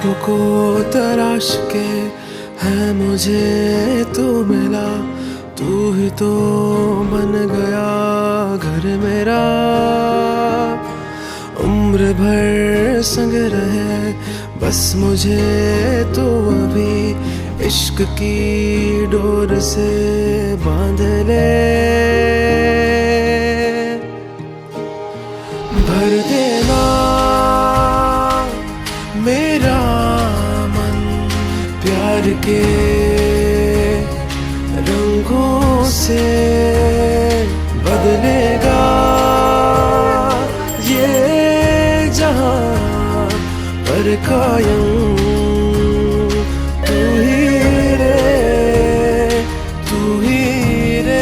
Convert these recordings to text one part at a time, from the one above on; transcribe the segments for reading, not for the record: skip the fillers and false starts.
ख्वाब को तराश के है मुझे तू मिला, तू ही तो बन गया घर मेरा। उम्र भर संग रहे बस मुझे तू अभी इश्क की डोर से बांध ले। भर देना मेरा मन प्यार के रंगों से, बदलेगा ये जहां पर कायम तू ही रे, तू ही रे।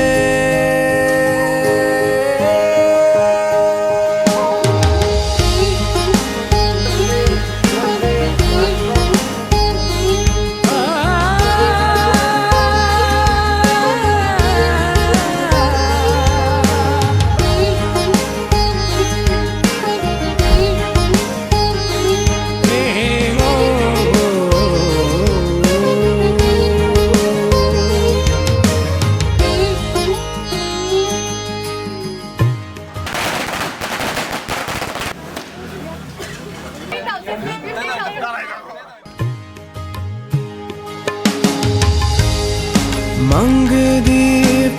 मंग दी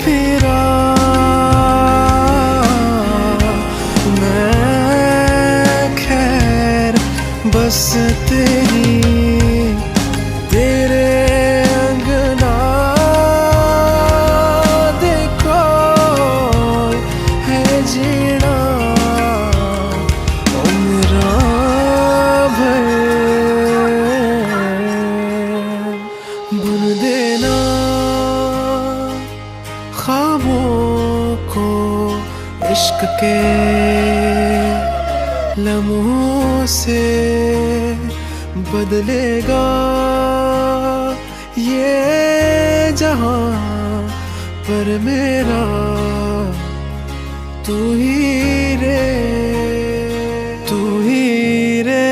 फिरा मैं खैर बस तेरी, तेरे अंगना देखो है जीना मेरा भर। बुन देना ख्वाबों को इश्क के लम्हों से, बदलेगा ये जहां पर मेरा तू ही रे, तू ही रे।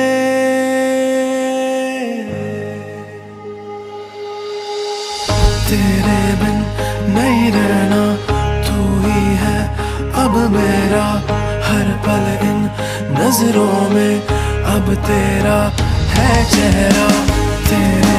तेरे बिन नहीं रहना, तू ही है अब मेरा हर पल इन नजरों में, अब तेरा है चेहरा तेरा।